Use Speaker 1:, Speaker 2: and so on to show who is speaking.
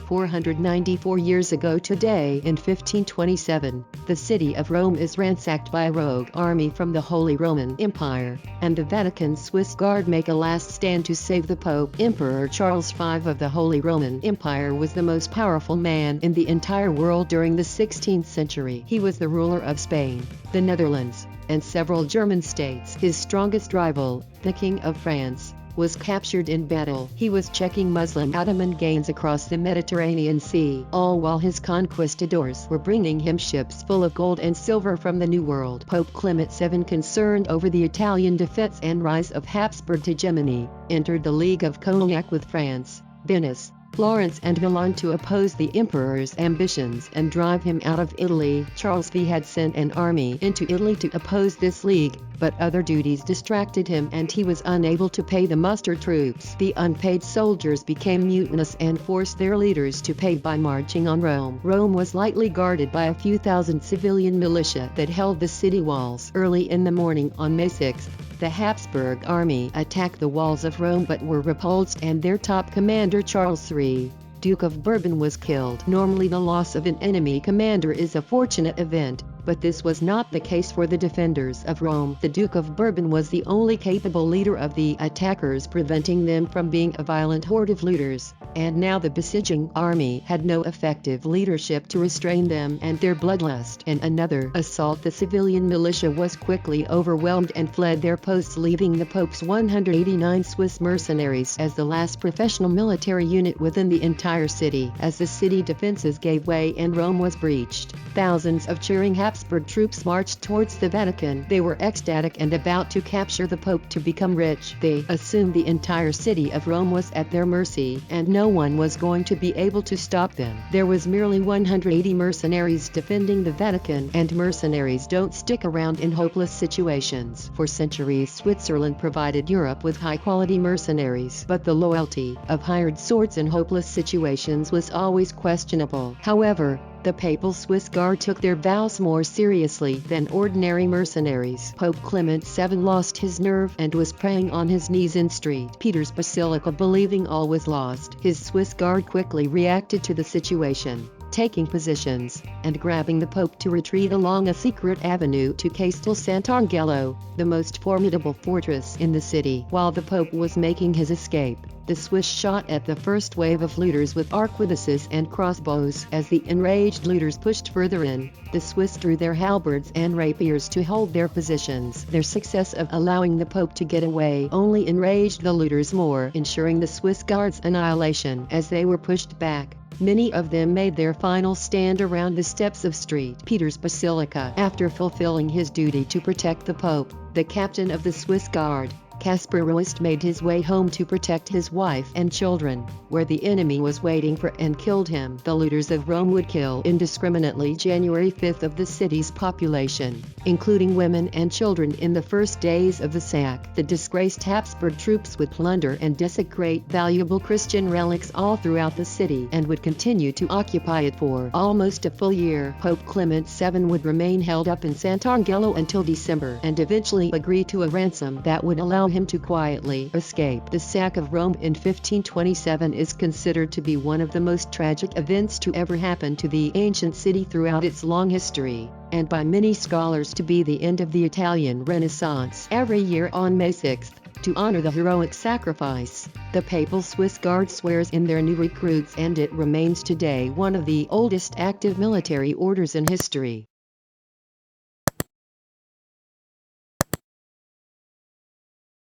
Speaker 1: 494 years ago today in 1527, the city of Rome is ransacked by a rogue army from the Holy Roman Empire, and the Vatican Swiss Guard make a last stand to save the Pope. Emperor Charles V of the Holy Roman Empire was the most powerful man in the entire world during the 16th century. He was the ruler of Spain, the Netherlands, and several German states. His strongest rival, the King of France, was captured in battle. He was checking Muslim Ottoman gains across the Mediterranean Sea, all while his conquistadors were bringing him ships full of gold and silver from the New World. Pope Clement VII, concerned over the Italian defeats and rise of Habsburg hegemony, entered the League of Cognac with France, Venice, Florence and Milan to oppose the emperor's ambitions and drive him out of Italy. Charles V had sent an army into Italy to oppose this league, but other duties distracted him and he was unable to pay the muster troops. The unpaid soldiers became mutinous and forced their leaders to pay by marching on Rome. Rome was lightly guarded by a few thousand civilian militia that held the city walls. Early in the morning on May 6, the Habsburg army attacked the walls of Rome but were repulsed, and their top commander Charles III, Duke of Bourbon, was killed. Normally the loss of an enemy commander is a fortunate event, but this was not the case for the defenders of Rome. The Duke of Bourbon was the only capable leader of the attackers, preventing them from being a violent horde of looters, and now the besieging army had no effective leadership to restrain them and their bloodlust. In another assault, the civilian militia was quickly overwhelmed and fled their posts, leaving the Pope's 189 Swiss mercenaries as the last professional military unit within the entire city. As the city defenses gave way and Rome was breached, thousands of cheering Habsburg troops marched towards the Vatican. They were ecstatic and about to capture the Pope to become rich. They assumed the entire city of Rome was at their mercy and no one was going to be able to stop them. There was merely 180 mercenaries defending the Vatican, and mercenaries don't stick around in hopeless situations. For centuries Switzerland provided Europe with high-quality mercenaries, but the loyalty of hired swords in hopeless situations was always questionable. However, the Papal Swiss Guard took their vows more seriously than ordinary mercenaries. Pope Clement VII lost his nerve and was praying on his knees in St. Peter's Basilica, believing all was lost. His Swiss Guard quickly reacted to the situation, taking positions and grabbing the Pope to retreat along a secret avenue to Castel Sant'Angelo, the most formidable fortress in the city. While the Pope was making his escape, the Swiss shot at the first wave of looters with arquebuses and crossbows. As the enraged looters pushed further in, the Swiss drew their halberds and rapiers to hold their positions. Their success of allowing the Pope to get away only enraged the looters more, ensuring the Swiss Guard's annihilation. As they were pushed back, many of them made their final stand around the steps of St. Peter's Basilica. After fulfilling his duty to protect the Pope, the captain of the Swiss Guard, Caspar Roest, made his way home to protect his wife and children, where the enemy was waiting for and killed him. The looters of Rome would kill indiscriminately January 5th of the city's population, including women and children, in the first days of the sack. The disgraced Habsburg troops would plunder and desecrate valuable Christian relics all throughout the city and would continue to occupy it for almost a full year. Pope Clement VII would remain held up in Sant'Angelo until December and eventually agree to a ransom that would allow him to quietly escape. The sack of Rome in 1527 is considered to be one of the most tragic events to ever happen to the ancient city throughout its long history, and by many scholars to be the end of the Italian Renaissance. Every year on May 6th, to honor the heroic sacrifice, the Papal Swiss Guard swears in their new recruits, and it remains today one of the oldest active military orders in history.